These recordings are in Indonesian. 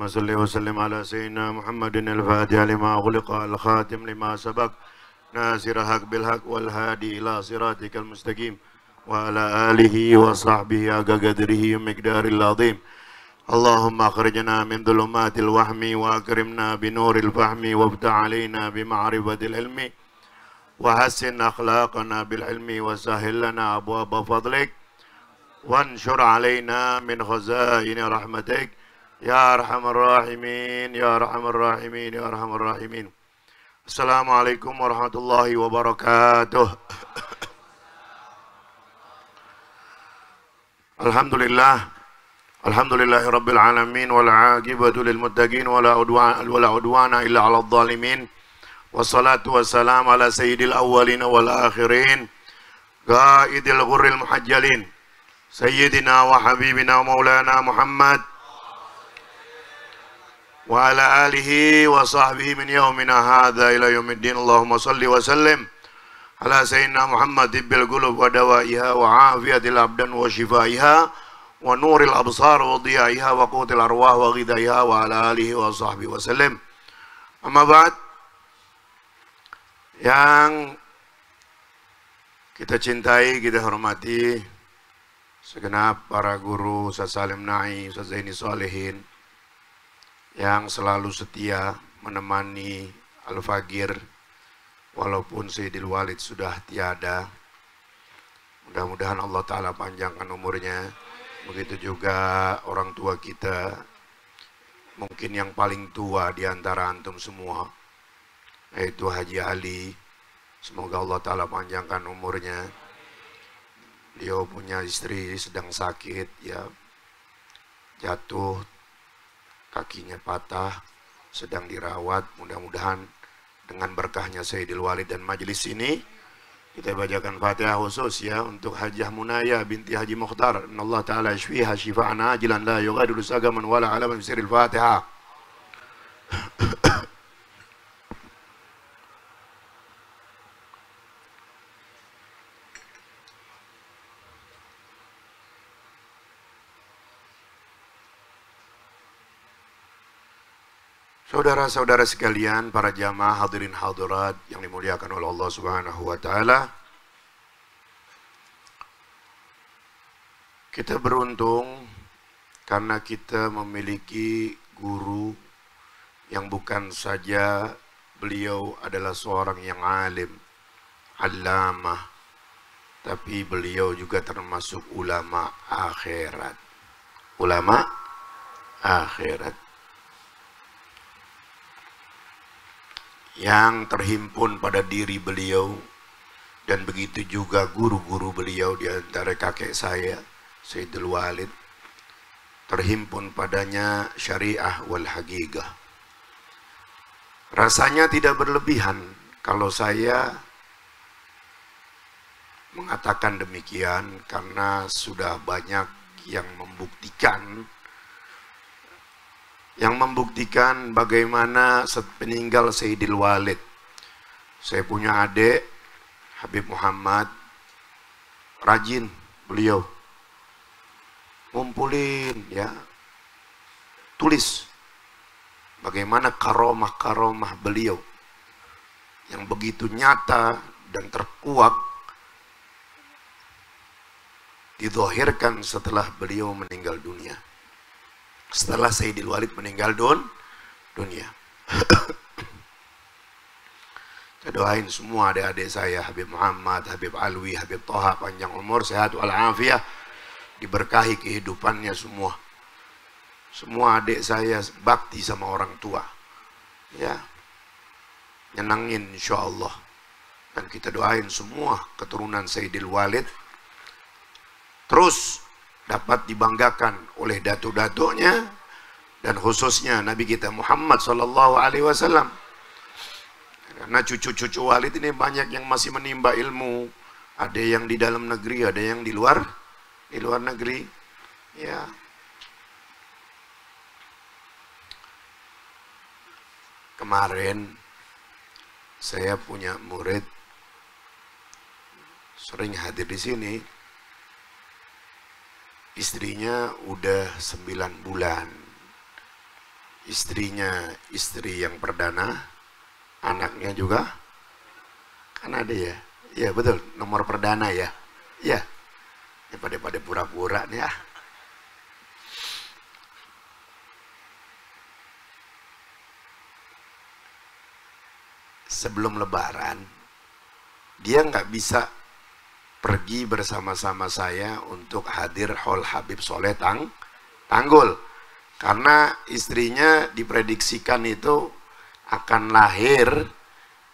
اللهم صل وسلم على سيدنا محمد الفاتح لما أغلق الخاتم لما سبق ناصر الحق بالحق والهادي إلى صراطك المستقيم وعلى آله وصحبه حق قدره ومقدار العظيم. اللهم أخرجنا من ظلمات الوهم وأكرمنا بنور الفهم وافتح علينا بمعرفة العلم وحسن أخلاقنا بالعلم وسهل لنا أبواب فضلك وانشر علينا من خزائن رحمتك يا أرحم الراحمين يا أرحم الراحمين يا أرحم الراحمين. Assalamualaikum warahmatullahi wabarakatuh. Alhamdulillahi rabbil alamin wal aqibatu lil muttaqin wala udwana illa 'alal zalimin. Wassalatu wassalamu ala sayyidil awwalin wal akhirin qaidil ghurril muhajjalin sayyidina wa habibina maulana Muhammad wa ala alihi wa sahbihi min yaumina hadza ila yaumiddin. Allahumma salli wa sallim ala sayyidina Muhammad tibbil qulub wa dawaiha wa afiyatil abdan wa shifaiha wa nuril absar wa diyaiha wa qutil arwah wa ghidaiha wa ala alihi wa sahbihi wa sallim. Amma ba'd, yang kita cintai, kita hormati segenap para guru, Ustaz Salim Na'i, Ustaz Zaini Solehin yang selalu setia menemani Al-Fagir walaupun Sayyidil Walid sudah tiada. Mudah-mudahan Allah Ta'ala panjangkan umurnya. Begitu juga orang tua kita, mungkin yang paling tua di antara antum semua, yaitu Haji Ali. Semoga Allah Ta'ala panjangkan umurnya. Beliau punya istri sedang sakit, ya, jatuh, kakinya patah, sedang dirawat. Mudah-mudahan dengan berkahnya Sayyidil Walid dan majelis ini, kita bacakan Fatihah khusus ya untuk Hajjah Munaya binti Haji Mukhtar. Allah Ta'ala yashfiha shifa'an ajilan la yughadiru sagaman wala alaman bisiril Fatihah. Saudara-saudara sekalian, para jamaah hadirin hadirat yang dimuliakan oleh Allah Subhanahu wa Ta'ala, kita beruntung karena kita memiliki guru yang bukan saja beliau adalah seorang yang alim, allamah, tapi beliau juga termasuk ulama akhirat. Ulama akhirat yang terhimpun pada diri beliau, dan begitu juga guru-guru beliau di antara kakek saya Sayyidul Walid, terhimpun padanya syariah wal haqiqah. Rasanya tidak berlebihan kalau saya mengatakan demikian, karena sudah banyak yang membuktikan bagaimana peninggal Sayyidil Walid. Saya punya adik Habib Muhammad, rajin beliau ngumpulin, ya, tulis bagaimana karomah-karomah beliau yang begitu nyata dan terkuak dizahirkan setelah beliau meninggal dunia. Setelah Sayyidil Walid meninggal dunia. Saya doain semua adik-adik saya, Habib Muhammad, Habib Alwi, Habib Toha, panjang umur, sehat walafiat, diberkahi kehidupannya semua. Semua adik saya bakti sama orang tua, ya, nyenangin insyaallah. Dan kita doain semua keturunan Sayyidil Walid terus dapat dibanggakan oleh datuk-datuknya, dan khususnya Nabi kita Muhammad Sallallahu Alaihi Wasallam. Karena cucu-cucu Walid ini banyak yang masih menimba ilmu, ada yang di dalam negeri, ada yang di luar negeri, ya. Kemarin saya punya murid sering hadir di sini. Istrinya udah 9 bulan istrinya istri yang perdana, anaknya juga kan ada ya. Iya betul, nomor perdana ya. Iya. Ya, pada pura-pura nih ya. Sebelum lebaran, dia nggak bisa pergi bersama-sama saya untuk hadir Haul Habib Soleh Tanggul. Karena istrinya diprediksikan itu akan lahir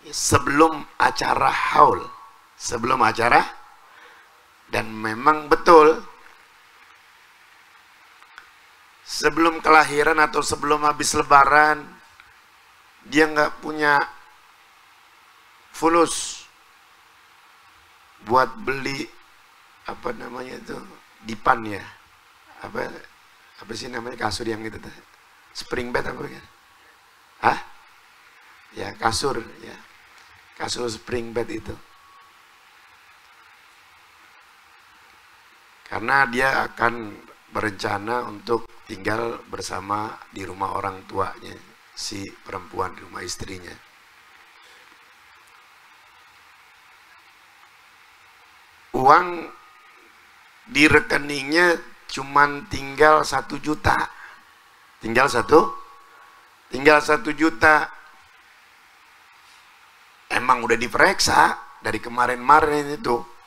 sebelum acara haul. Sebelum acara, dan memang betul, sebelum kelahiran atau sebelum habis lebaran, dia nggak punya fulus buat beli apa namanya itu, dipan ya, apa sih namanya kasur yang itu tuh, spring bed apa ya? Hah? Ya kasur ya, kasur spring bed itu. Karena dia akan berencana untuk tinggal bersama di rumah orang tuanya, si perempuan, di rumah istrinya. Uang di rekeningnya cuman tinggal 1 juta. Tinggal 1 juta. Emang udah diperiksa dari kemarin-kemarin itu.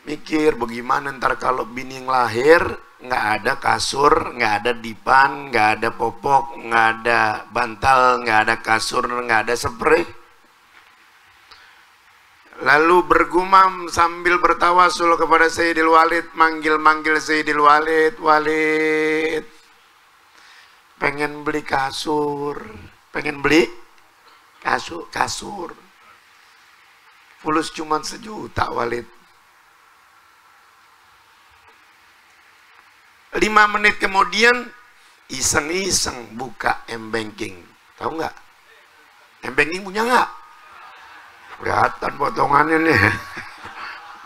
Mikir bagaimana ntar kalau bini lahir, nggak ada kasur, nggak ada dipan, nggak ada popok, nggak ada bantal, nggak ada kasur, nggak ada spray. Lalu bergumam sambil bertawasul kepada Sayyidil Walid, manggil-manggil Sayyidil Walid, Walid, pengen beli kasur, pengen beli kasur. Fulus cuma 1 juta Walid. 5 menit kemudian iseng-iseng buka M-Banking. Tahu nggak? M-Banking punya nggak? Kelihatan potongannya nih.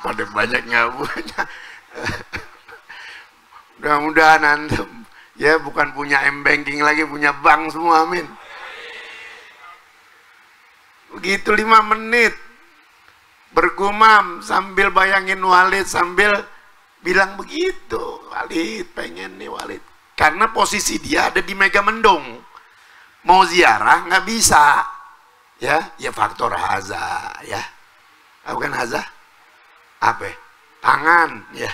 Pada banyak nggak punya. Mudah-mudahan antum ya bukan punya M-Banking lagi, punya bank semua, amin. Begitu 5 menit bergumam sambil bayangin Walid, sambil bilang begitu, Walid pengen nih Walid. Karena posisi dia ada di Megamendung, mau ziarah nggak bisa. Ya faktor haza ya. Bukan haza? Apa? Tangan ya.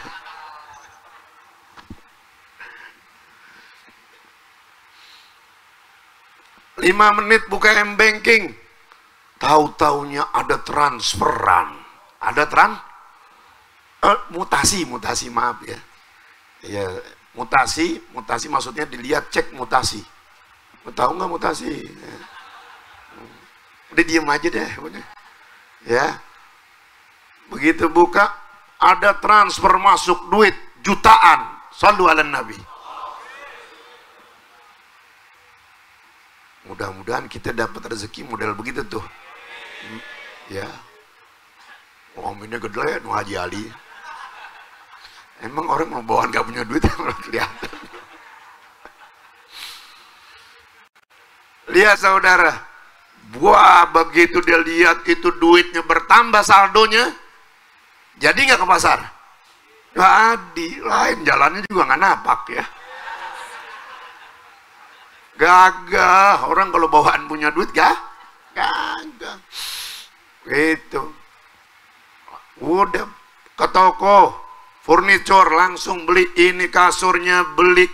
Lima menit buka M-Banking. Tahu-taunya ada transferan. Ada mutasi maaf ya. Ya, mutasi maksudnya dilihat, cek mutasi. Tahu nggak mutasi? Ya. Udah diem aja deh, ya. Begitu buka, ada transfer masuk duit jutaan. Shallu ala Nabi. Mudah-mudahan kita dapat rezeki model begitu tuh, ya. Aminnya gede, nu Haji Ali. Emang orang mau bawaan gak punya duit, kalau kelihatan. Lihat saudara. Wah, begitu dia lihat itu duitnya bertambah saldonya, jadi nggak ke pasar? Jadi, lain jalannya juga nggak napak ya. Gagah, orang kalau bawaan punya duit gagah. Gitu. Udah ke toko furniture, langsung beli ini kasurnya, beli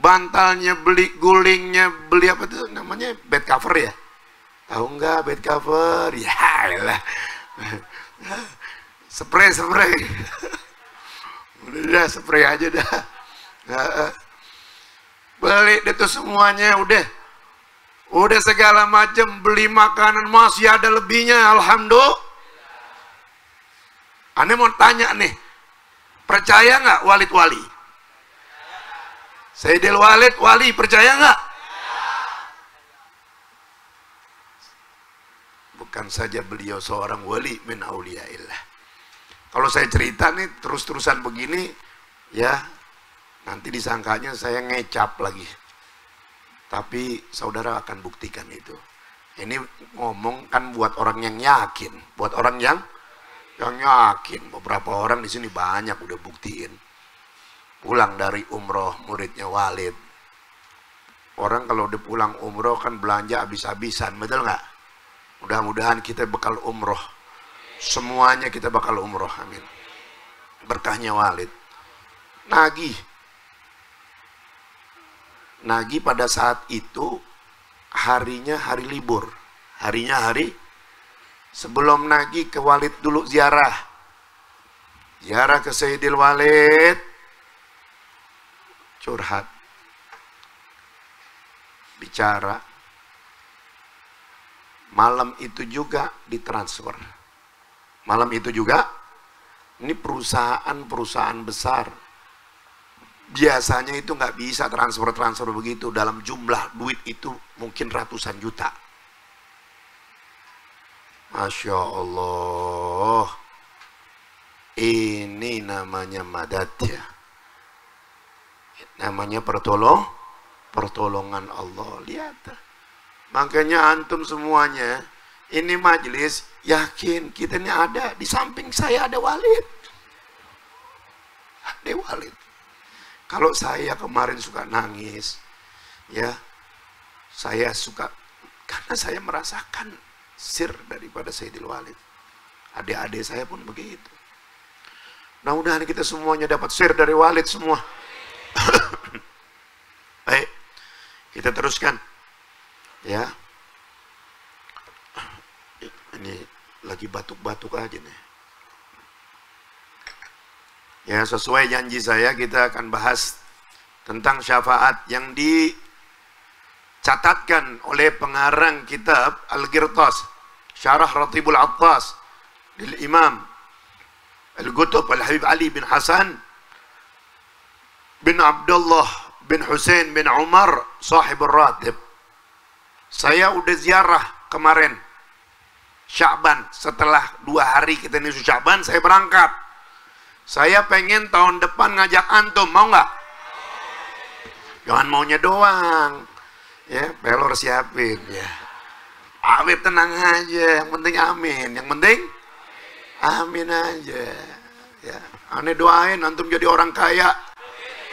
bantalnya, beli gulingnya, beli apa tuh namanya, bed cover ya. Tahu nggak bed cover? Ya lah. Spray. Udah spray aja dah. Beli itu semuanya udah segala macam, beli makanan masih ada lebihnya, alhamdulillah. Ane mau tanya nih, percaya nggak Walid wali? Sayyidil Walid wali, percaya nggak? Bukan saja beliau seorang wali min auliyaillah. Kalau saya cerita nih terus-terusan begini, ya Nanti disangkanya saya ngecap lagi. Tapi saudara akan buktikan itu. Ini ngomong kan buat orang yang yakin, buat orang yang yakin. Beberapa orang di sini banyak udah buktiin. Pulang dari umroh muridnya Walid. Orang kalau udah pulang umroh kan belanja habis-habisan, betul nggak? Mudah-mudahan kita bakal umroh. Semuanya kita bakal umroh, amin. Berkahnya Walid. Nagih pada saat itu harinya hari libur. Sebelum nagih ke Walid dulu ziarah. Ziarah ke Sayyidil Walid. Curhat. Bicara. Malam itu juga ditransfer. Malam itu juga, ini perusahaan besar. Biasanya itu nggak bisa transfer begitu. Dalam jumlah duit itu mungkin ratusan juta. Masya Allah. Ini namanya madad ya. Namanya pertolongan Allah. Lihat. Makanya antum semuanya, ini majelis, yakin kita ini ada. Di samping saya ada Walid. Ada Walid. Kalau saya kemarin suka nangis, ya, saya suka, karena saya merasakan sir daripada Sayyidil Walid. Adik-adik saya pun begitu. Mudah-mudahan kita semuanya dapat sir dari Walid semua. Baik, kita teruskan. Ya, ini lagi batuk-batuk aja nih. Ya, sesuai janji saya kita akan bahas tentang syafaat yang dicatatkan oleh pengarang kitab Al-Ghirtas, Syarah Ratibul Attas lil Imam Al-Qutb Al-Habib Ali bin Hasan bin Abdullah bin Husain bin Umar sahibur ratib. Saya udah ziarah kemarin Sya'ban, setelah 2 hari kita nyusul Sya'ban saya berangkat. Saya pengen tahun depan ngajak antum, mau nggak? Jangan maunya doang. Ya, pelor siapin ya. Habib tenang aja, yang penting amin. Yang penting amin aja. Ya, aneh doain antum jadi orang kaya.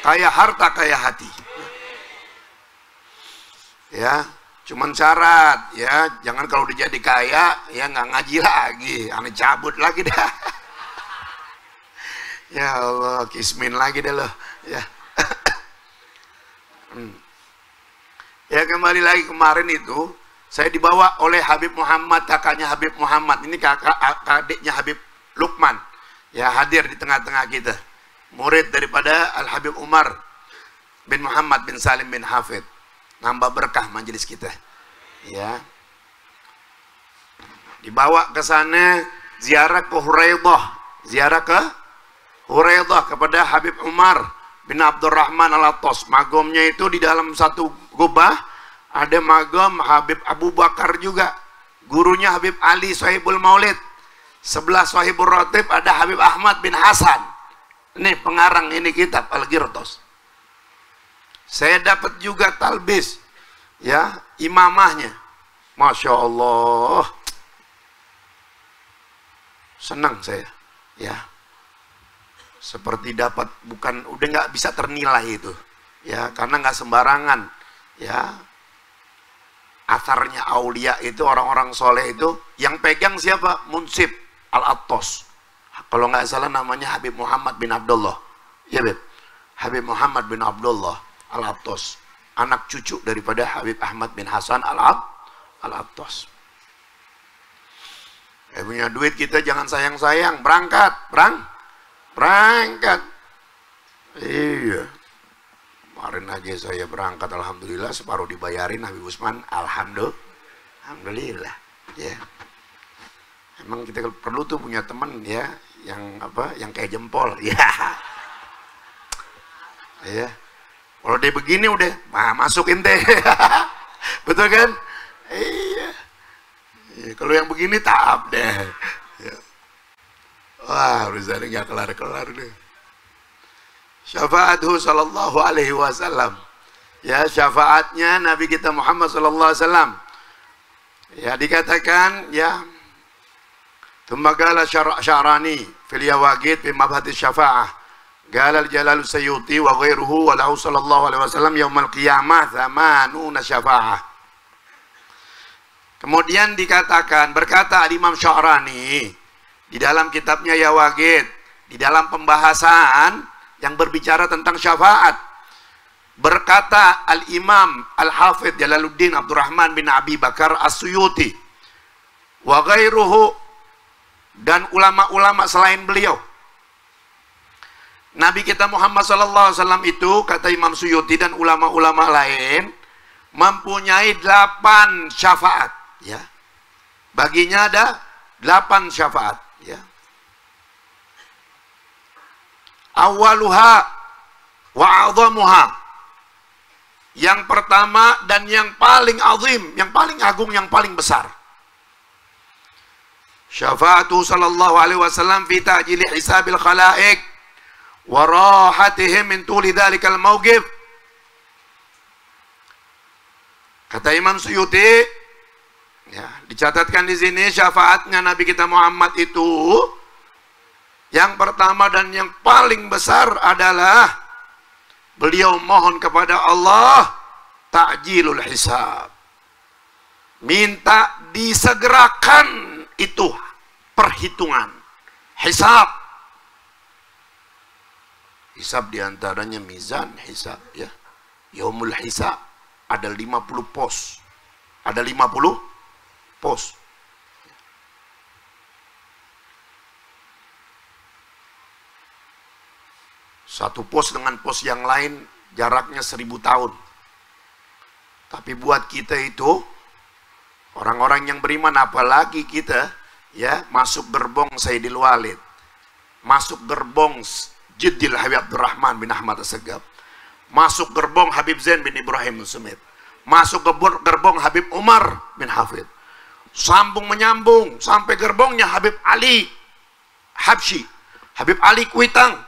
Kaya harta, kaya hati. Ya, cuman syarat ya, jangan kalau udah jadi kaya ya nggak ngaji lagi, aneh cabut lagi dah. Ya Allah, kismin lagi deh loh. Ya. Ya, kembali lagi kemarin itu saya dibawa oleh Habib Muhammad, kakaknya Habib Muhammad. Ini adiknya Habib Lukman. Ya, hadir di tengah-tengah kita. Murid daripada Al-Habib Umar bin Muhammad bin Salim bin Hafid. Nambah berkah majelis kita. Ya. Dibawa ke sana ziarah ke Huraidah. Ziarah ke Huraidah kepada Habib Umar bin Abdurrahman Al-Attas. Magomnya itu di dalam satu gubah ada magom Habib Abu Bakar juga. Gurunya Habib Ali Sahibul Maulid. Sebelah Sahibul Ratib ada Habib Ahmad bin Hasan. Ini pengarang ini kitab Al-Ghirtas. Saya dapat juga talbis ya, imamahnya. Masya Allah. Senang saya ya. Seperti dapat, bukan, udah nggak bisa ternilai itu ya, karena nggak sembarangan ya. Atharnya aulia itu, orang-orang soleh itu yang pegang siapa? Munsib Al-Attas, kalau nggak salah namanya Habib Muhammad bin Abdullah ya Beb, Habib Muhammad bin Abdullah Al-Attas, anak cucu daripada Habib Ahmad bin Hasan Al-Attas. Punya duit kita jangan sayang-sayang, berangkat. Iya. Kemarin aja saya berangkat, alhamdulillah separuh dibayarin Habib Usman, alhamdulillah. Ya. Emang kita perlu tuh punya teman ya, yang apa? Yang kayak jempol. Ya. Ya. Kalau dia begini udah, masukin teh. Betul kan? Iya. Ya, kalau yang begini taap deh. Ya. Wah, urusannya nggak kelar-kelar deh. Syafa'atuhu sallallahu alaihi wasallam. Ya, syafaatnya Nabi kita Muhammad sallallahu alaihi wasallam. Ya, dikatakan ya thumma qala Sya'rani fil Yawaqit fi mabhati syafa'ah. Qala al-Jalal Sayyuti wa ghairuhu wa lahu sallallahu alaihi wasallam yaumal qiyamah thamanuna syafa'ah. Kemudian dikatakan, berkata Imam Sya'rani di dalam kitabnya Yawaqit, di dalam pembahasan yang berbicara tentang syafaat, berkata Al-Imam Al-Hafidh Jalaluddin Abdurrahman bin Abi Bakar As-Suyuti wa ghairuhu, dan ulama-ulama selain beliau, Nabi kita Muhammad SAW itu, kata Imam Suyuti dan ulama-ulama lain, mempunyai 8 syafaat. Ya, baginya ada 8 syafaat. Ya. Awaluha wa a'zamuha. Yang pertama dan yang paling azim, yang paling agung, yang paling besar. Syafa'atu sallallahu alaihi wasallam fi ta'jili hisabil khalaiq wa rahatihim min tuli dhalikal mawqif. Kata Imam Suyuti, ya, dicatatkan di sini syafaatnya Nabi kita Muhammad itu yang pertama dan yang paling besar adalah beliau mohon kepada Allah ta'jilul hisab. Minta disegerakan itu perhitungan, hisab. Hisab diantaranya mizan hisab, ya. Yaumul hisab ada 50 pos. Ada 50 pos. Satu pos dengan pos yang lain jaraknya 1000 tahun. Tapi buat kita itu, orang-orang yang beriman, apalagi kita, ya, masuk gerbong Sayyidil Walid, masuk gerbong Jiddil Habib Abdurrahman bin Ahmad As-Segaf, masuk gerbong Habib Zain bin Ibrahim Sumit, masuk gerbong Habib Umar bin Hafid, sambung menyambung sampai gerbongnya Habib Ali Habsyi, Habib Ali Kuitang,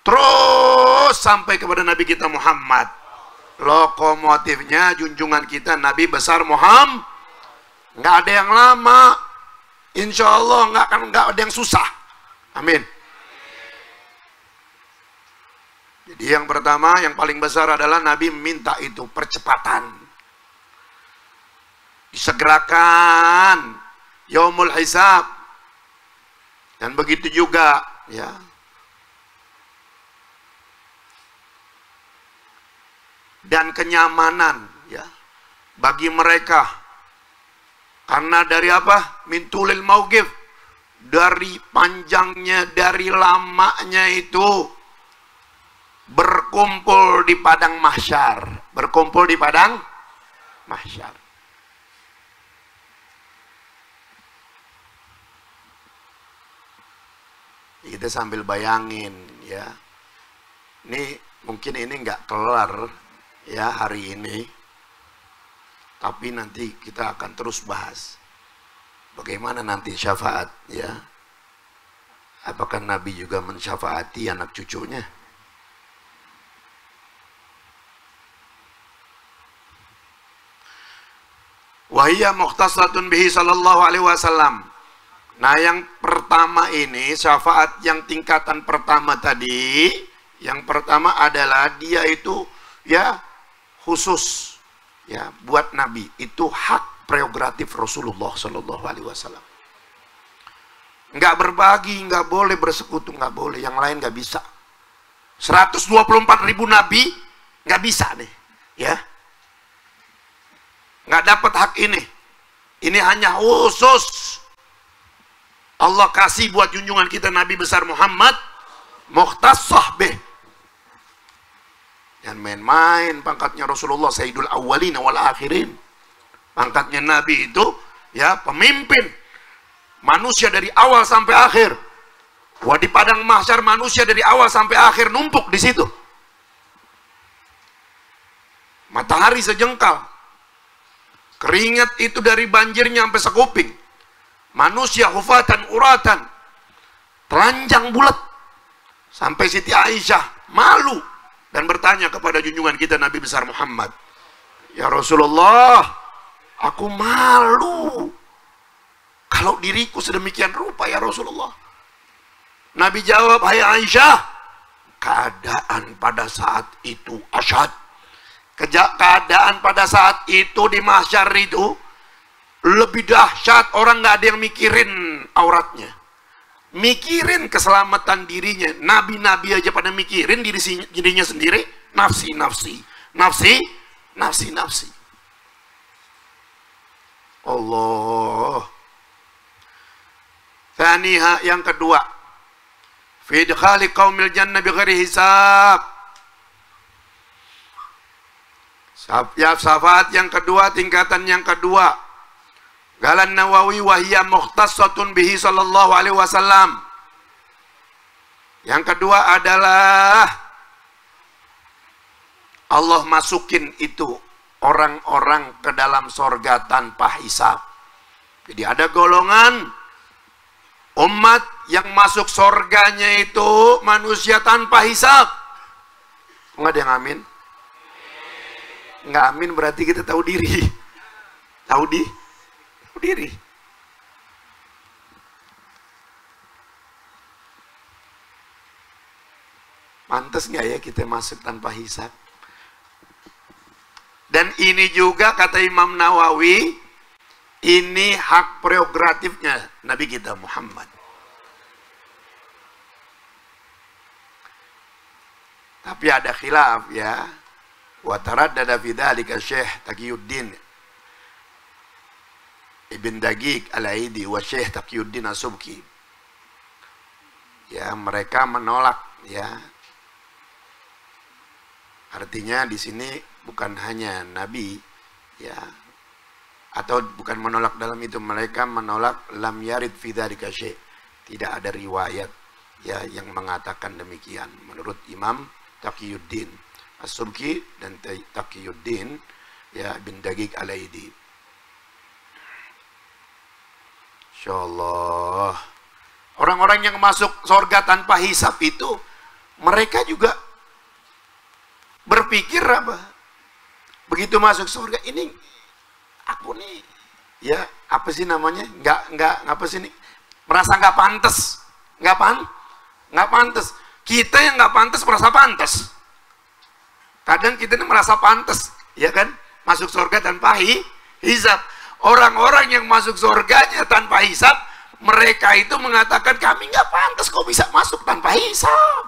terus sampai kepada Nabi kita Muhammad. Lokomotifnya junjungan kita Nabi besar Muhammad. Nggak ada yang lama, insya Allah nggak ada yang susah. Amin. Jadi yang pertama, yang paling besar adalah Nabi minta itu percepatan, disegerakan yaumul hisab. Dan begitu juga, ya, dan kenyamanan, ya, bagi mereka. Karena dari apa? Min tulil mauqif, dari panjangnya, dari lamanya itu berkumpul di padang mahsyar, berkumpul di padang mahsyar. Kita sambil bayangin, ya, ini mungkin ini nggak kelar, ya, hari ini, tapi nanti kita akan terus bahas bagaimana nanti syafaat, ya. Apakah Nabi juga mensyafaati anak cucunya? Wahiyya mukhtasatun bihi sallallahu alaihi wasallam. Nah, yang pertama ini, syafaat yang tingkatan pertama tadi, yang pertama adalah dia itu, ya, khusus, ya, buat Nabi. Itu hak prerogatif Rasulullah sallallahu alaihi wasallam. Nggak berbagi, nggak boleh bersekutu, nggak boleh. Yang lain nggak bisa. 124.000 Nabi nggak bisa nih, ya. Nggak dapat hak ini. Ini hanya khusus Allah kasih buat junjungan kita Nabi besar Muhammad, mukhtassah bih. Jangan main-main pangkatnya Rasulullah Sayyidul Awwalin wal Akhirin. Pangkatnya Nabi itu, ya, pemimpin manusia dari awal sampai akhir. Wah, di padang mahsyar manusia dari awal sampai akhir numpuk di situ. Matahari sejengkal. Keringat itu dari banjirnya sampai sekuping. Manusia hufatan uratan, telanjang bulat. Sampai Siti Aisyah malu dan bertanya kepada junjungan kita Nabi besar Muhammad, ya Rasulullah, aku malu kalau diriku sedemikian rupa ya Rasulullah. Nabi jawab, hai Aisyah, keadaan pada saat itu asyad. Keadaan pada saat itu di mahsyar itu lebih dahsyat. Orang nggak ada yang mikirin auratnya, mikirin keselamatan dirinya. Nabi-nabi aja pada mikirin dirinya sendiri. Nafsi, nafsi, nafsi, nafsi, nafsi. Allah. Thaniha, yang kedua, fi idkhali qaumil jannah bighairi hisab. Syafaat yang kedua, tingkatan yang kedua. Galan Nawawi wahiyya mukhtassatun bihi sallallahu alaihi wasallam. Yang kedua adalah Allah masukin itu orang-orang ke dalam sorga tanpa hisab. Jadi ada golongan umat yang masuk sorganya itu manusia tanpa hisab. Enggak ada yang amin? Enggak amin berarti kita tahu diri. Tahu diri. Pantas nggak ya kita masuk tanpa hisab? Dan ini juga kata Imam Nawawi, ini hak prerogatifnya Nabi kita Muhammad. Tapi ada khilaf ya. Wa taraddada fi dzalika Syekh Taqiyuddin Ibn Daqiq Al-Aidi wa Syekh Taqiyuddin As-Subki. Ya, mereka menolak ya. Artinya di sini bukan hanya Nabi ya, atau bukan menolak dalam itu, mereka menolak lam yarid fi dzalika syai'. Tidak ada riwayat ya yang mengatakan demikian menurut Imam Taqiyuddin As-Subki dan Taqiyuddin ya Ibn Daqiq Al-Aidi. Insyaallah orang-orang yang masuk surga tanpa hisab itu mereka juga berpikir apa? Begitu masuk surga ini aku nih ya apa sih namanya? Enggak apa sih nih? Merasa nggak pantas. Nggak pantas. Kita yang nggak pantas merasa pantas. Kadang kita ini merasa pantas, ya kan? Masuk surga tanpa hisab. Orang-orang yang masuk surganya tanpa hisab, mereka itu mengatakan kami nggak pantas kok bisa masuk tanpa hisab.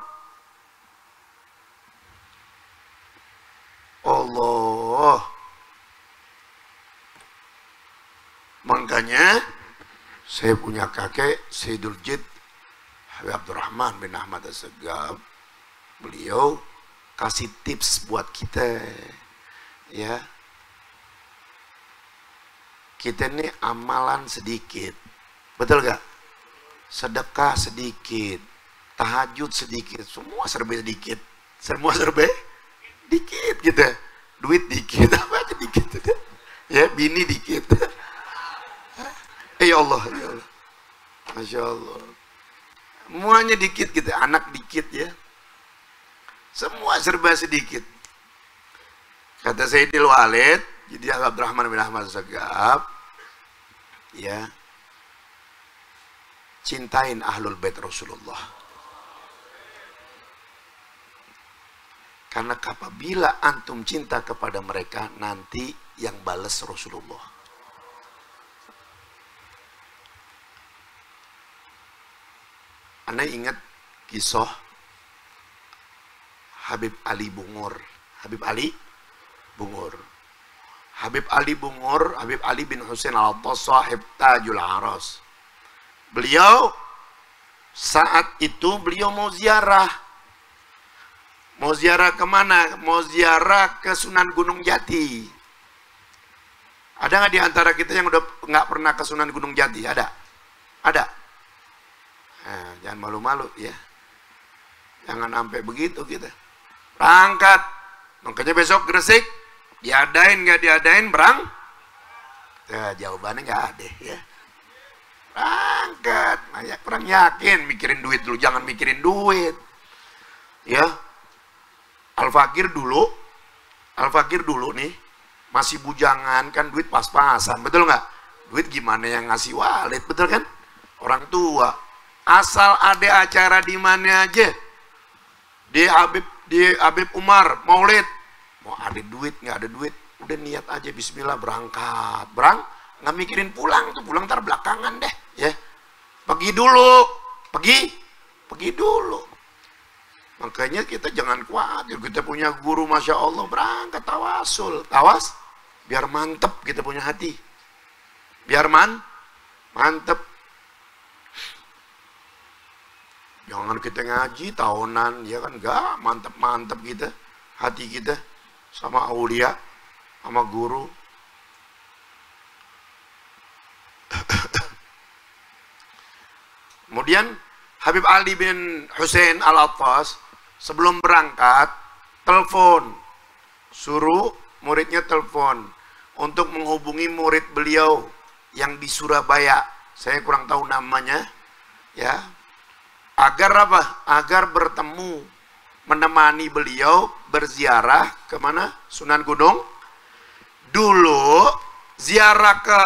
Allah. Makanya saya punya kakek Sayyidul Jid Habib Abdurrahman bin Ahmad As-Segaf. Beliau kasih tips buat kita ya. Kita ini amalan sedikit, betul gak? Sedekah sedikit, tahajud sedikit, semua serba sedikit, semua serba dikit gitu, duit dikit, apa aja dikit ya, bini dikit. Ya Allah, ya Allah, Masya Allah, semuanya dikit gitu, anak dikit ya, semua serba sedikit. Kata Sayyidil Walid, jadi Abdurrahman bin Ahmad As-Segaf, ya, cintain Ahlul Bait Rasulullah. Karena apabila antum cinta kepada mereka, nanti yang balas Rasulullah. Anda ingat kisah Habib Ali Bungur. Habib Ali Bungur. Habib Ali Bungur, Habib Ali bin Husain Al-Attas sahib Tajul Aras. Beliau saat itu beliau mau ziarah. Mau ziarah kemana? Mau ziarah ke Sunan Gunung Jati. Ada nggak di antara kita yang udah nggak pernah ke Sunan Gunung Jati? Ada? Ada? Nah, jangan malu-malu ya. Jangan sampai begitu kita. Berangkat. Makanya besok Gresik. Diadain nggak diadain berang? Ya, jawabannya nggak ada ya. Berangkat, kurang yakin, mikirin duit dulu, jangan mikirin duit. Ya, Al-Fakir dulu nih, masih bujangan kan, duit pas-pasan, betul nggak? Duit gimana yang ngasih walid, betul kan? Orang tua. Asal ada acara di mana aja, di Habib Umar, Maulid, mau ada duit nggak ada duit, udah niat aja Bismillah berangkat, nggak mikirin pulang tuh, pulang ntar belakangan deh, ya. Pergi dulu. Makanya kita jangan khawatir, kita punya guru Masya Allah, berangkat tawasul, biar mantep kita punya hati, biar mantep. Jangan kita ngaji tahunan, ya kan, enggak mantep kita, hati kita sama aulia, sama guru. Kemudian Habib Ali bin Hussein Al-Attas sebelum berangkat telepon, suruh muridnya telepon untuk menghubungi murid beliau yang di Surabaya. Saya kurang tahu namanya, ya. Agar apa? Agar bertemu, menemani beliau berziarah kemana? Sunan Gunung. Dulu ziarah ke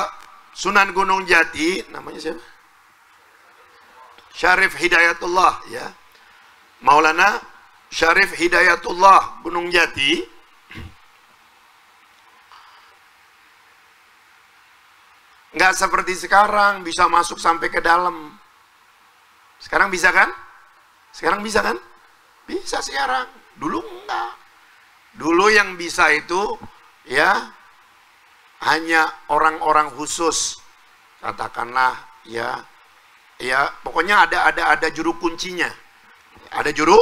Sunan Gunung Jati, namanya siapa? Syarif Hidayatullah, ya. Maulana Syarif Hidayatullah Gunung Jati. Nggak seperti sekarang bisa masuk sampai ke dalam. Sekarang bisa kan? Bisa sekarang. Dulu enggak. Dulu yang bisa itu, ya, hanya orang-orang khusus. Katakanlah, ya, pokoknya ada juru kuncinya. Ada juru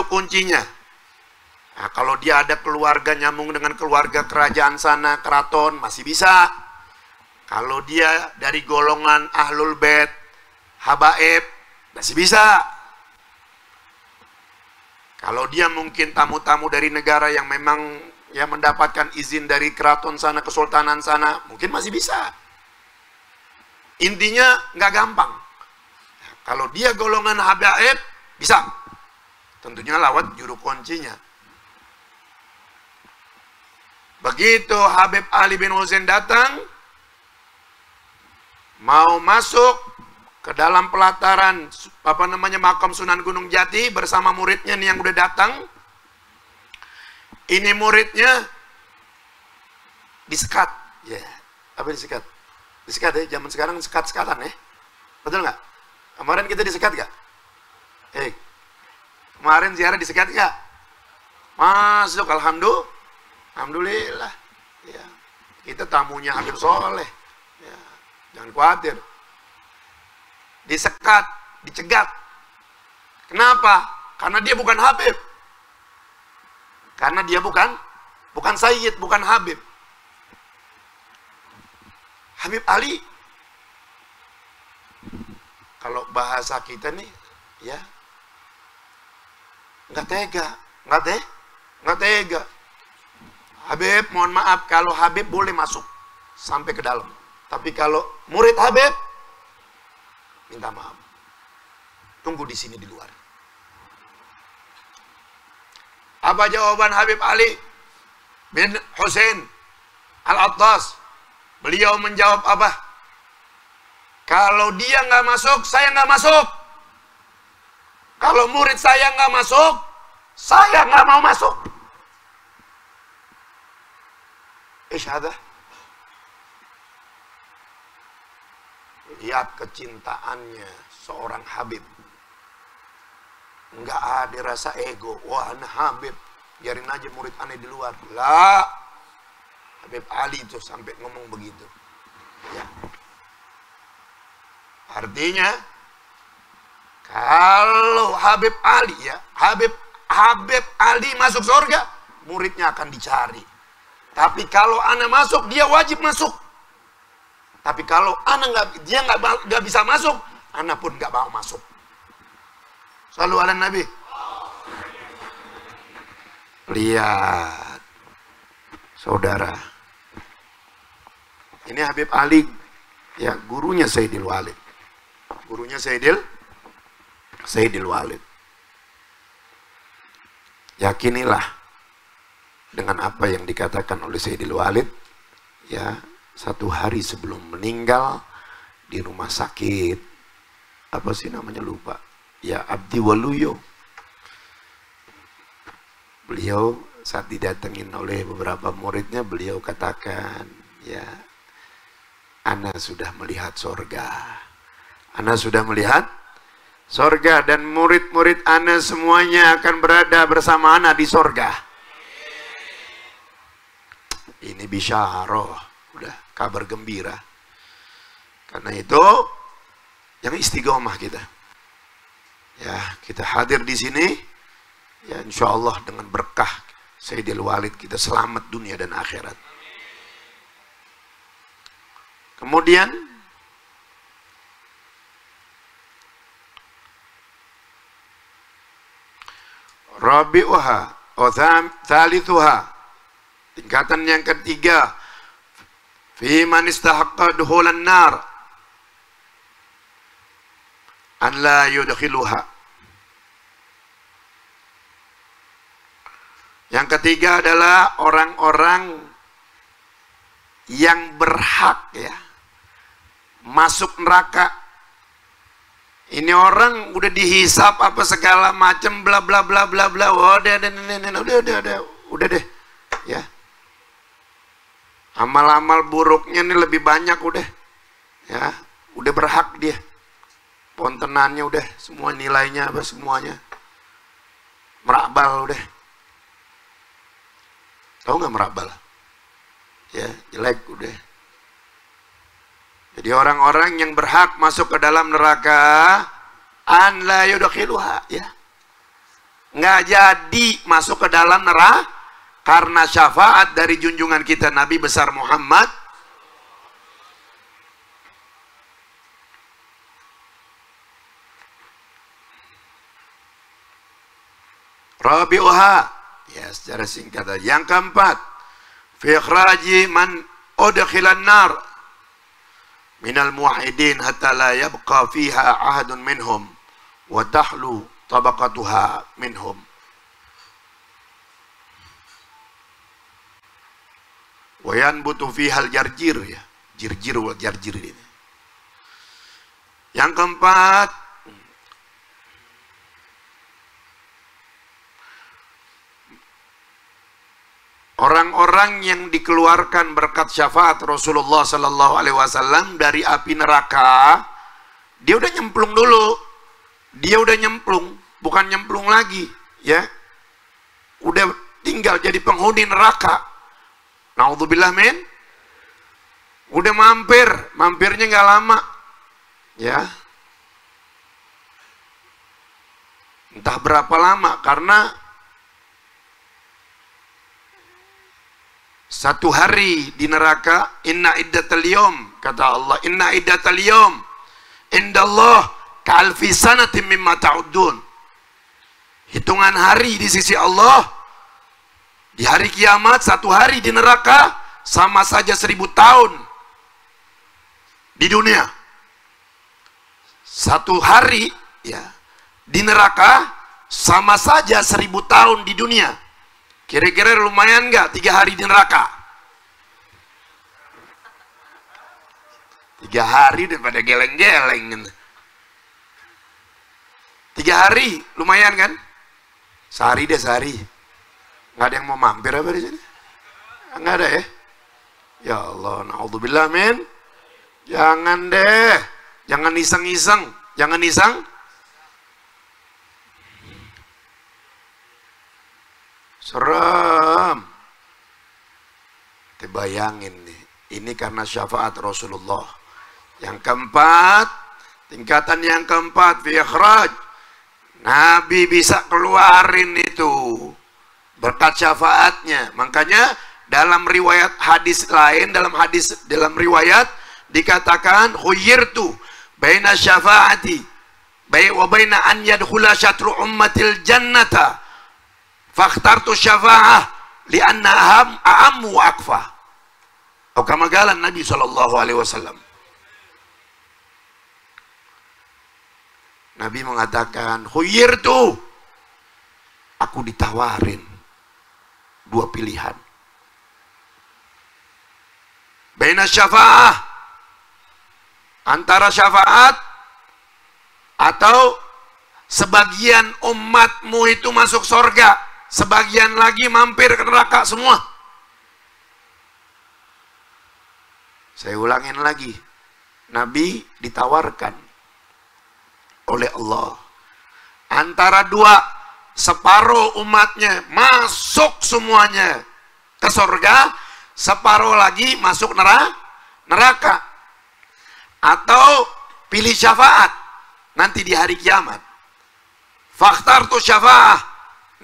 kuncinya. Nah, kalau dia ada keluarga nyambung dengan keluarga kerajaan sana, keraton, masih bisa. Kalau dia dari golongan Ahlul Bait, Habaib, masih bisa. Kalau dia mungkin tamu-tamu dari negara yang memang ya mendapatkan izin dari keraton sana, kesultanan sana, mungkin masih bisa. Intinya nggak gampang. Kalau dia golongan Habaib, bisa. Tentunya lewat juru kuncinya. Begitu Habib Ali bin Hussein datang, mau masuk ke dalam pelataran makam Sunan Gunung Jati bersama muridnya nih yang udah datang. Ini muridnya disekat, ya. Apa disekat? Disekat ya, zaman sekarang sekat-sekatan ya. Betul nggak? Kemarin kita disekat nggak? Kemarin ziarah disekat nggak? Masuk, alhamdulillah. Ya. Kita tamunya Habib Soleh. Ya. Jangan khawatir. Disekat, dicegat. Kenapa? Karena dia bukan Habib. Karena dia bukan Sayyid, bukan Habib. Habib Ali, kalau bahasa kita nih, ya, nggak tega. Habib, mohon maaf, kalau Habib boleh masuk sampai ke dalam. Tapi kalau murid Habib, minta maaf. Tunggu di sini di luar. Apa jawaban Habib Ali bin Hussein Al-Attas? Beliau menjawab apa? Kalau dia nggak masuk, saya nggak masuk. Kalau murid saya nggak masuk, saya nggak mau masuk. Isyadah. Lihat kecintaannya seorang Habib. Nggak ada rasa ego. Wah, anak Habib, biarin aja murid aneh di luar. Lah, Habib Ali itu sampai ngomong begitu. Ya. Artinya, kalau Habib Ali, ya, Habib Ali masuk surga, muridnya akan dicari. Tapi kalau anak masuk, dia wajib masuk. Tapi kalau anak dia nggak bisa masuk, anak pun nggak mau masuk. Shallu ala Nabi. Lihat, saudara. Ini Habib Ali, ya, gurunya Sayyidil Walid. Gurunya Sayyidil Walid. yakinilah dengan apa yang dikatakan oleh Sayyidil Walid, ya, 1 hari sebelum meninggal di rumah sakit, apa sih namanya, lupa, ya, Abdi Waluyo. Beliau saat didatengin oleh beberapa muridnya, beliau katakan, ya, ana sudah melihat sorga, ana sudah melihat sorga, dan murid-murid ana semuanya akan berada bersama ana di sorga. Ini bisyarah, udah kabar gembira. Karena itu yang istiqomah kita, ya, kita hadir di sini, ya, insya Allah dengan berkah Sayyidil Walid kita selamat dunia dan akhirat. Kemudian rabi'uha wa thalithuha, tingkatan yang ketiga, fi man istahaqqa duhulan nar an la yudkhiluha. Yang ketiga adalah orang-orang yang berhak, ya, masuk neraka. Ini orang udah dihisap apa segala macam, bla bla bla bla bla, udah deh, ya. Amal-amal buruknya ini lebih banyak udah, ya, udah berhak dia. Pontenannya udah, semua nilainya apa semuanya merakbal udah. Tahu nggak merakbal? Ya, jelek udah. Jadi orang-orang yang berhak masuk ke dalam neraka, an la yudkhiluha, ya, nggak jadi masuk ke dalam neraka karena syafaat dari junjungan kita Nabi besar Muhammad. Rabi'uha, ya, secara singkat, yang keempat, fi ikhraji man udkhilan nar minal muwahhidin hatta la yabqa fiha ahadun minhum wa tahlu tabaqatuha minhum. Wa yanbutu fiha al-jarjir, ya, jirjir wal jarjir ini. Yang keempat, orang-orang yang dikeluarkan berkat syafaat Rasulullah Sallallahu Alaihi Wasallam dari api neraka, dia udah nyemplung dulu, dia udah nyemplung, bukan nyemplung lagi, ya, udah tinggal jadi penghuni neraka. Naudzubillah min, udah mampirnya nggak lama, ya, entah berapa lama, karena 1 hari di neraka, inna iddatal yawm, kata Allah, inna iddatal yawm indallah ka'alfi sanatin mimma ta'uddun. Hitungan hari di sisi Allah di hari kiamat, 1 hari di neraka sama saja 1000 tahun di dunia. 1 hari, ya, di neraka sama saja 1000 tahun di dunia. Kira-kira lumayan nggak 3 hari di neraka? 3 hari daripada geleng-geleng. 3 hari lumayan kan? Sehari deh, sehari. Nggak ada yang mau mampir apa di sini? Nggak ada, ya? Ya Allah, naudzubillah min. Jangan deh, jangan iseng-iseng, jangan iseng. Seram. Kita bayangin nih, ini karena syafaat Rasulullah. Yang keempat, tingkatan yang keempat, fi ikhraj, Nabi bisa keluarin itu berkat syafaatnya. Makanya dalam riwayat hadis lain, dalam riwayat dikatakan khuyyirtu baina syafaati wa baina an yadkhula syatru ummatil jannata fakhtartu syafa'ah li'anna a'ammu wa akfa. Atau kama qala Nabi sallallahu alaihi wasallam. Nabi mengatakan, khuyyirtu, aku ditawarin dua pilihan. Baina syafa'ah, antara syafaat atau sebagian umatmu itu masuk surga, sebagian lagi mampir ke neraka semua. Saya ulangin lagi. Nabi ditawarkan oleh Allah antara dua, separuh umatnya masuk semuanya ke surga, separuh lagi masuk neraka. Atau pilih syafaat nanti di hari kiamat. Fakhtartu syafa'ah,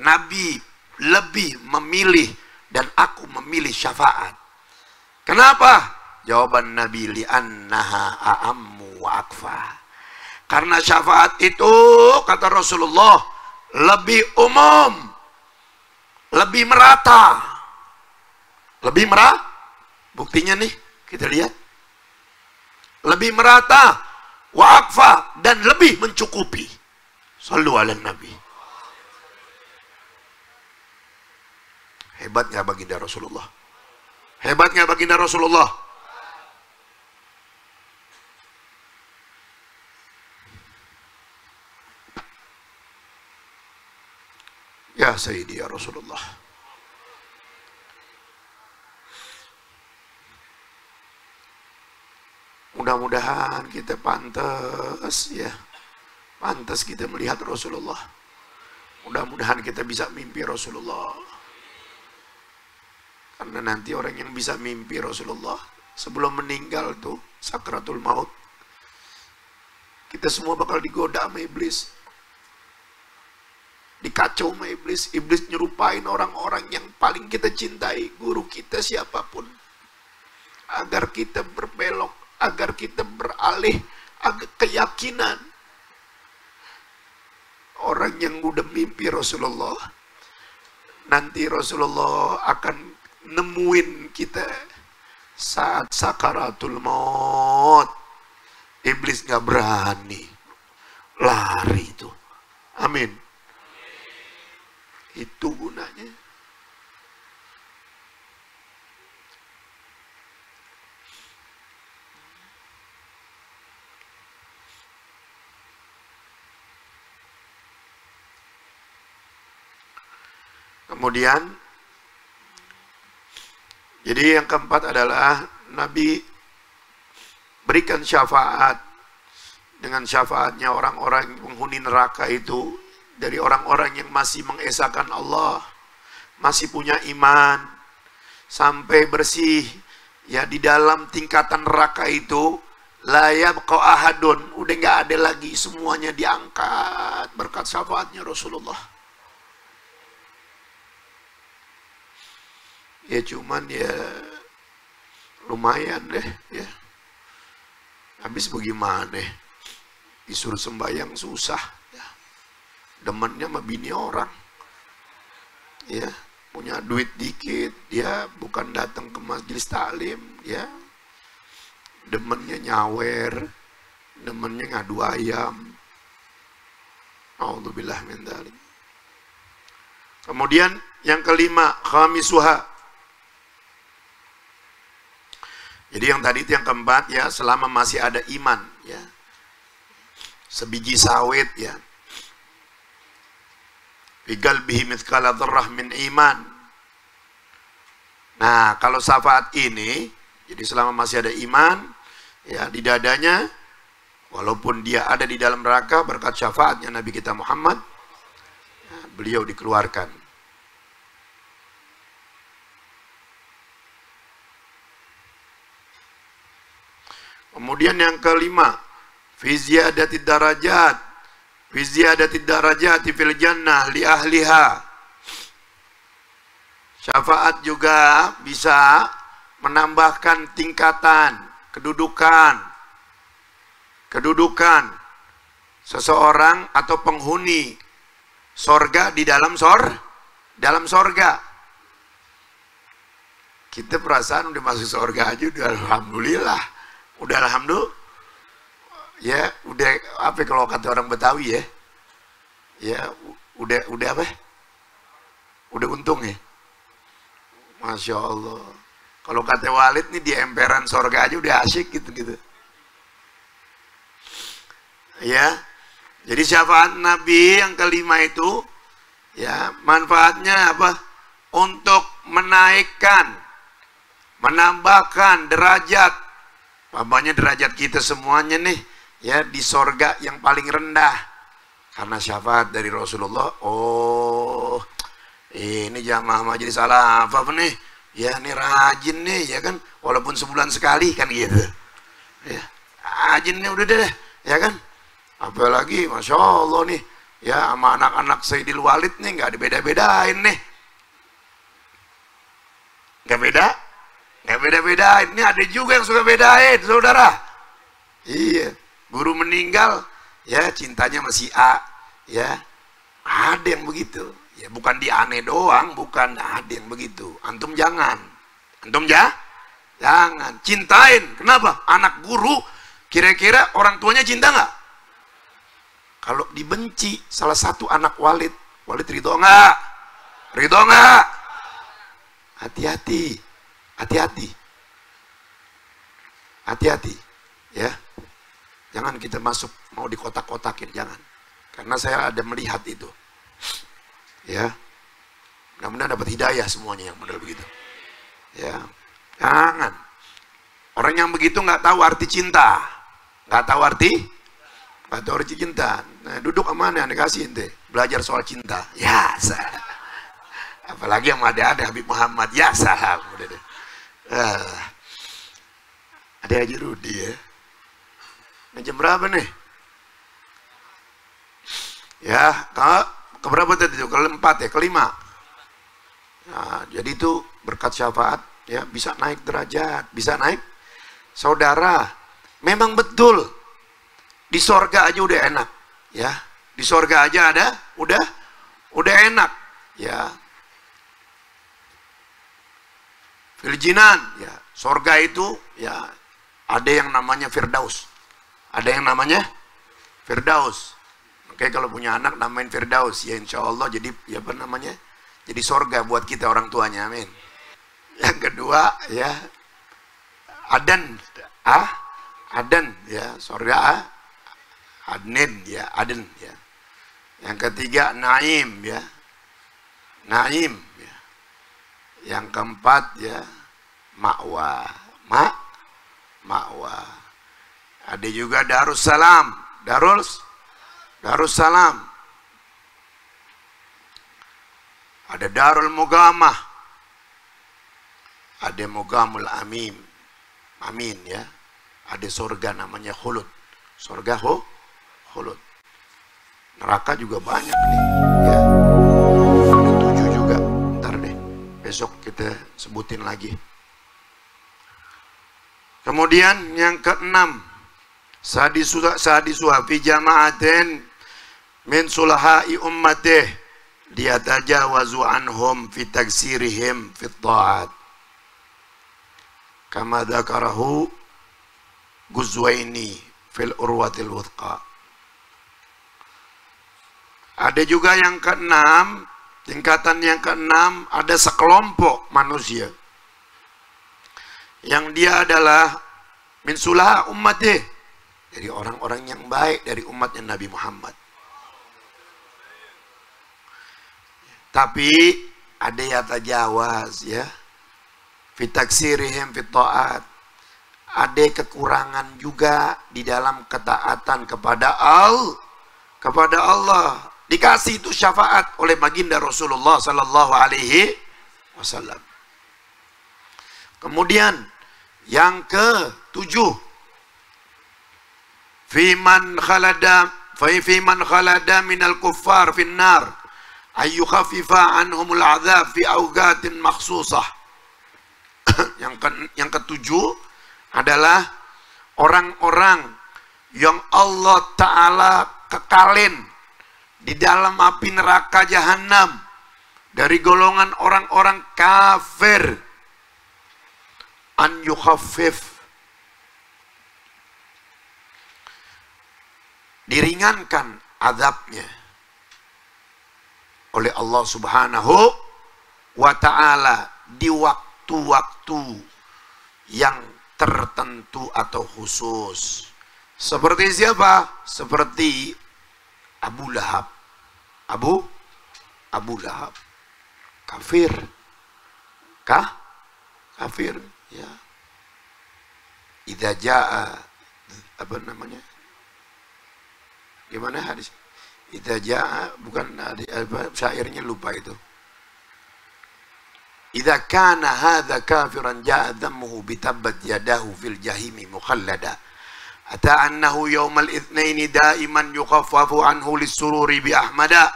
Nabi lebih memilih dan aku memilih syafaat. Kenapa? Jawaban Nabi, li'annaha a'ammu wa akfa. Karena syafaat itu, kata Rasulullah, lebih umum, lebih merata. Lebih merata. Buktinya nih, kita lihat. Lebih merata, wa akfa, dan lebih mencukupi. Sallu ala Nabi. Hebatnya baginda Rasulullah. Hebatnya baginda Rasulullah. Ya Sayyidi ya Rasulullah. Mudah-mudahan kita pantas ya. Pantas kita melihat Rasulullah. Mudah-mudahan kita bisa mimpi Rasulullah. Karena nanti orang yang bisa mimpi Rasulullah sebelum meninggal tuh sakratul maut, kita semua bakal digoda sama iblis. Dikacau sama iblis. Iblis nyerupain orang-orang yang paling kita cintai, guru kita siapapun, agar kita berbelok, agar kita beralih agar keyakinan. Orang yang udah mimpi Rasulullah, nanti Rasulullah akan nemuin kita saat sakaratul maut. Iblis gak berani lari itu. Amin. Itu gunanya. Kemudian, jadi yang keempat adalah Nabi berikan syafaat. Dengan syafaatnya orang-orang penghuni neraka itu, dari orang-orang yang masih mengesahkan Allah, masih punya iman, sampai bersih, ya di dalam tingkatan neraka itu, la yabqa ahadun, udah nggak ada lagi, semuanya diangkat berkat syafaatnya Rasulullah. Ya cuman ya lumayan deh ya. Habis bagaimana? Disuruh sembahyang susah ya. Demennya sama bini orang. Ya, punya duit dikit, dia bukan datang ke majelis taklim, ya. Demennya nyawer, demennya ngadu ayam. A'udzubillah min dzalik. Kemudian yang kelima, khamisuha. Jadi yang tadi itu yang keempat ya, selama masih ada iman ya. Sebiji sawit ya. Fi qalbihi mithqala dzarrah min iman. Nah, kalau syafaat ini, jadi selama masih ada iman ya di dadanya, walaupun dia ada di dalam neraka, berkat syafaatnya Nabi kita Muhammad, ya, beliau dikeluarkan. Kemudian yang kelima, fi ziyadati darajat, fi ziyadati darajati fil jannah li ahliha. Syafaat juga bisa menambahkan tingkatan kedudukan seseorang atau penghuni sorga di dalam sorga. Kita perasaan udah masuk sorga aja udah alhamdulillah. Udah alhamdulillah, ya udah apa kalau kata orang Betawi ya, ya udah apa? Udah untung ya. Masya Allah. Kalau kata Walid nih di emperan sorga aja udah asyik gitu-gitu. Ya. Jadi syafaat Nabi yang kelima itu, ya, manfaatnya apa? Untuk menaikkan, menambahkan derajat, apanya derajat kita semuanya nih, ya, di sorga yang paling rendah. Karena syafaat dari Rasulullah. Oh, ini jamaah majelis salafah nih, ya, ini rajin nih, ya kan, walaupun sebulan sekali kan gitu, ya, rajin nih udah deh, ya kan. Apalagi Masya Allah nih, ya, sama anak-anak Sayyidil Walid nih nggak dibeda-bedain nih, nggak beda-bedain. Ini ada juga yang suka bedain, saudara. Iya, guru meninggal, ya, cintanya masih A, ya, ada yang begitu. Ya, bukan di aneh doang, bukan, ada yang begitu. Antum jangan, jangan cintain. Kenapa? Anak guru, kira-kira orang tuanya cinta nggak? Kalau dibenci salah satu anak Walid ridho nggak? Ridho nggak? Hati-hati, ya. Jangan kita masuk mau di kotak-kotakin, jangan. Karena saya ada melihat itu, ya. Mudah-mudahan dapat hidayah semuanya yang model begitu, ya. Jangan. Orang yang begitu nggak tahu arti cinta, nggak tahu arti cinta. Nah, duduk amanah, dikasih ente belajar soal cinta. Ya, apalagi yang ada Habib Muhammad. Ya, salam. Udah deh. Ada Haji Rudi ya. Ini jam berapa nih? Ya, ke berapa tadi itu? Keempat ya, kelima. Nah, jadi itu berkat syafaat, ya, bisa naik derajat, bisa naik. Saudara, memang betul di sorga aja udah enak, ya. Di sorga aja ada, udah enak, ya. Fil jinan, ya. Sorga itu, ya, ada yang namanya Firdaus, ada yang namanya Firdaus. Oke, kalau punya anak namain Firdaus, ya, insya Allah jadi, ya, apa namanya? Jadi sorga buat kita orang tuanya, amin. Yang kedua, ya, Adan, ya, sorga Adnin, ya, Aden, ya. Yang ketiga Naim, ya, Naim, ya. Yang keempat, ya, Ma'wa, Ma'wa. Ada juga Darussalam, Darussalam. Ada Darul Mugamah, ada Mugamul Amin, ya. Ada surga namanya Khulud, surga Khulud. Neraka juga banyak nih, ya. Ada 7 juga. Ntar deh, besok kita sebutin lagi. Kemudian yang keenam, sadisuha fi jama'atin min sulahai ummatih liyatajawazu anhum fi tagsirihim fi ta'at. Kama dzakarahu Ghuzwaini fil urwatil wuthqa. Ada juga yang keenam, tingkatan yang keenam, ada sekelompok manusia yang dia adalah min sulah umatih, dari orang-orang yang baik dari umatnya Nabi Muhammad. Tapi ada yatajawaz, ya, fi taksirihim fi ta'at. Ada kekurangan juga di dalam ketaatan kepada Allah. Dikasih itu syafaat oleh baginda Rasulullah sallallahu alaihi wasallam. Kemudian yang ke-7, fi man khalada minal kuffar finnar ayyukhaffifa anhumul adzab fi awqatin makhsusah. Yang ke-7 adalah orang-orang yang Allah Ta'ala kekalin di dalam api neraka jahanam dari golongan orang-orang kafir, an yukhaffif, diringankan azabnya oleh Allah Subhanahu wa ta'ala di waktu-waktu yang tertentu atau khusus. Seperti siapa? Seperti Abu Lahab. Abu Lahab. Kafir. Kafir. Ya. Idza jaa, apa namanya? Gimana hadis? Idza jaa, bukan syairnya lupa itu. Idza kana hadza kafiran jaa dhammuhu bitabbat yadahu fil jahimi mukhallada. Ata annahu yawmal itsnaini daiman yukhaffafu anhu lis-sururi bi ahmada.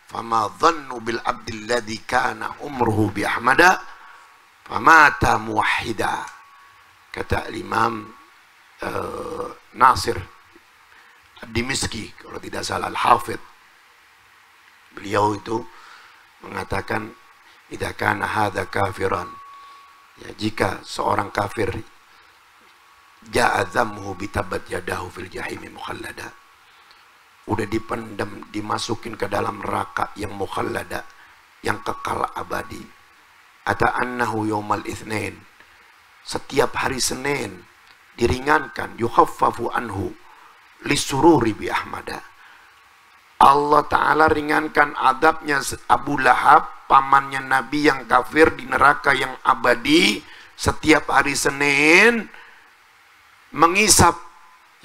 Fama dhannu bil abdil ladzi kana umruhu bi ahmada famata muwahhida. Kata Imam Nasir Ad-Dimishqi, kalau tidak salah, Al-Hafidh. Beliau itu mengatakan idza kana hadza kafiran, ya, jika seorang kafir ja'a dhammuhu bitabat yadahu fil jahimi mukhallada, udah dipendam, dimasukin ke dalam neraka yang mukhallada, yang kekal abadi. Ata annahu yaumal itsnain, setiap hari Senin diringankan, yukhaffafu anhu lisururi bi ahmada, Allah Ta'ala ringankan adabnya Abu Lahab, pamannya Nabi yang kafir, di neraka yang abadi. Setiap hari Senin mengisap,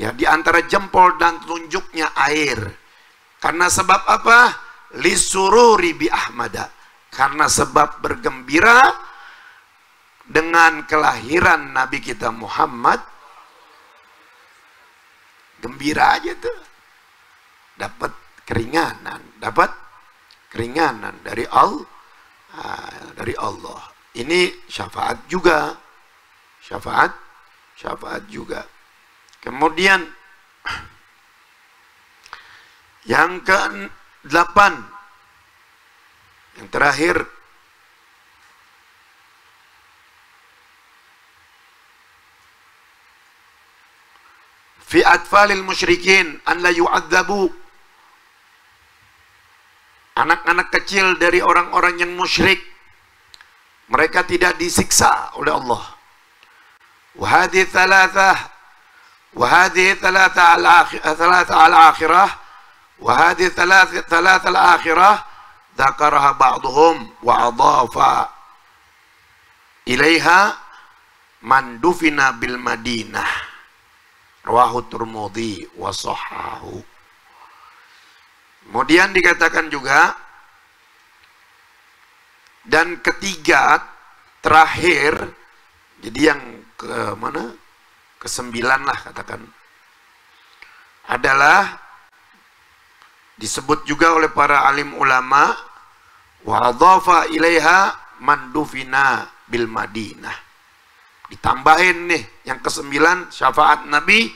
ya, di antara jempol dan telunjuknya air. Karena sebab apa? Lisururi bi ahmada, karena sebab bergembira dengan kelahiran Nabi kita Muhammad. Gembira aja tuh, dapat keringanan dari Allah. Ini syafaat juga, syafaat juga. Kemudian yang ke-8, yang terakhir, fi atfalil musyrikin an la yu'adzabu, anak-anak kecil dari orang-orang yang musyrik, mereka tidak disiksa oleh Allah. Wa hadhihi thalatha al-akhirah, wa hadhihi thalatha al-akhirah dzakaraha ba'dhum wa adhafa ilaiha man dufina bil Madinah. Rawahu Tirmidzi wa sahhahu. Kemudian dikatakan juga, dan ketiga terakhir, jadi yang ke mana? Ke-9 lah katakan, adalah disebut juga oleh para alim ulama, wa adhafa ilaiha man dufina bil Madinah. Ditambahin nih yang ke-9, syafaat Nabi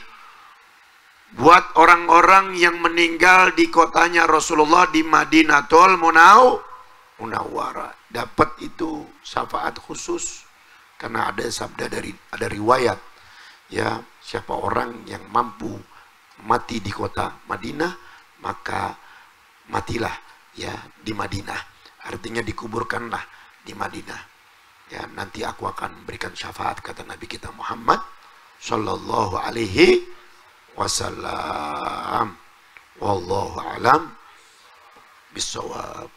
buat orang-orang yang meninggal di kotanya Rasulullah di Madinatul Munawwarah. Dapat itu syafaat khusus karena ada sabda ada riwayat, ya, siapa orang yang mampu mati di kota Madinah, maka matilah, ya, di Madinah. Artinya dikuburkanlah di Madinah. Ya, nanti aku akan memberikan syafaat, kata Nabi kita Muhammad sallallahu alaihi wasallam. Wallahu alam bisawab.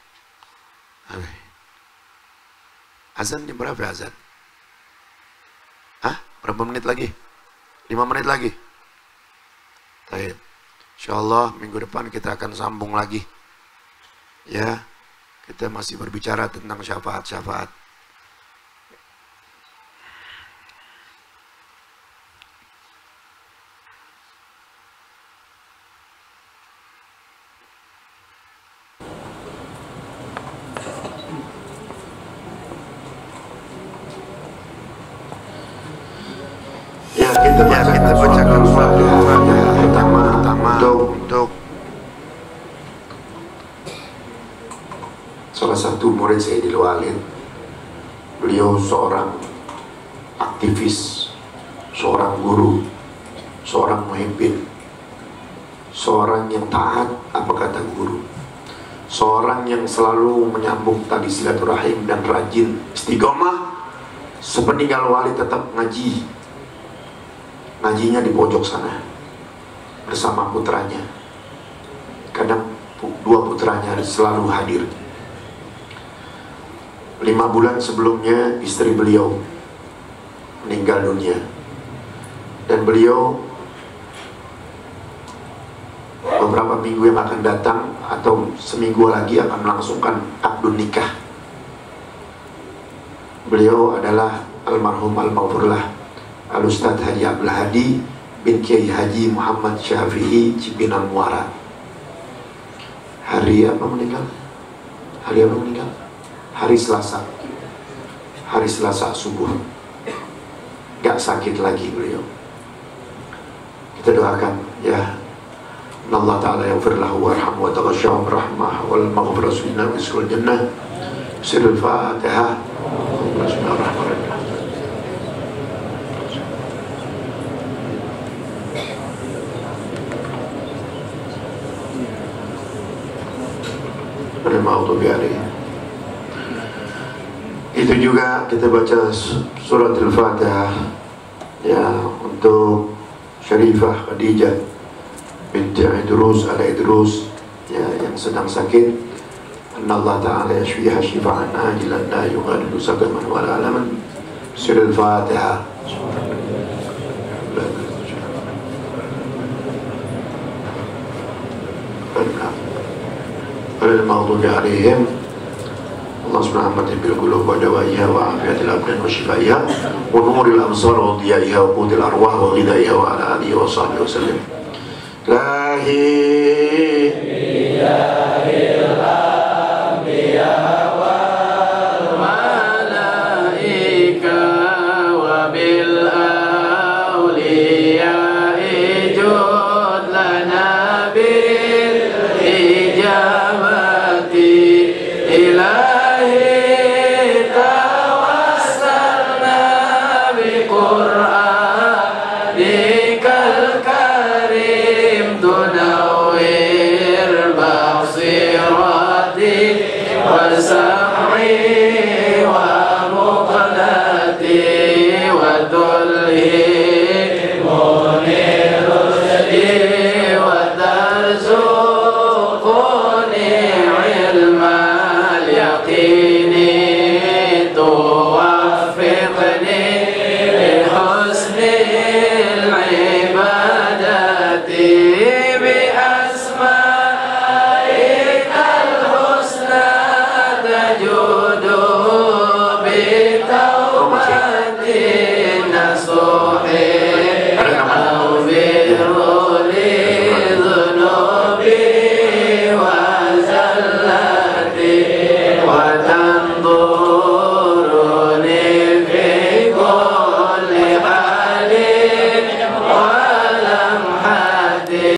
Azan jam berapa azan? Berapa menit lagi? 5 menit lagi. Baik. Insyaallah minggu depan kita akan sambung lagi. Ya, kita masih berbicara tentang syafaat-syafaat. Kita bacakan pertama untuk salah satu murid saya di Lualin. Beliau seorang aktivis, seorang guru, seorang pemimpin, seorang yang taat apa kata guru, seorang yang selalu menyambung tali silaturahim dan rajin istiqomah, sepeninggal wali tetap ngaji. Ngajinya di pojok sana bersama putranya. Kadang dua putranya selalu hadir. 5 bulan sebelumnya istri beliau meninggal dunia, dan beliau beberapa minggu yang akan datang atau seminggu lagi akan melangsungkan akad nikah. Beliau adalah almarhum al-maghfurlah Al-Ustadz Haji Abdul Hadi bin Kiai Haji Muhammad Syafi'i Cipinang Muara. Hari apa meninggal? Hari apa meninggal? Hari Selasa. Hari Selasa subuh. Gak sakit lagi beliau. Kita doakan ya, Allah Ta'ala yaghfir lahu warhamhu wa taghashyahu rahmah wal maghfirah minna wa isrul jannah. Sirul Fatihah. Bismillahirrahmanirrahim. Itu juga kita baca surat Al-Fatihah ya untuk Syarifah Khadijah binti Idrus ala Idrus ya, yang sedang sakit. Allah Ta'ala yashfiha shifaan ajilan la yughadiru saqaman wala alaman. Surah Al-Fatihah. Al-maghdubi alaihim Allah subhanahu wa ta'ala bil qulub wa dawaiha wa afiyatil abdan wa shifaiha wa nuril absar wa diyaiha wa qutil arwah wa ghidaiha wa ala alihi wa sahbihi wa sallam. La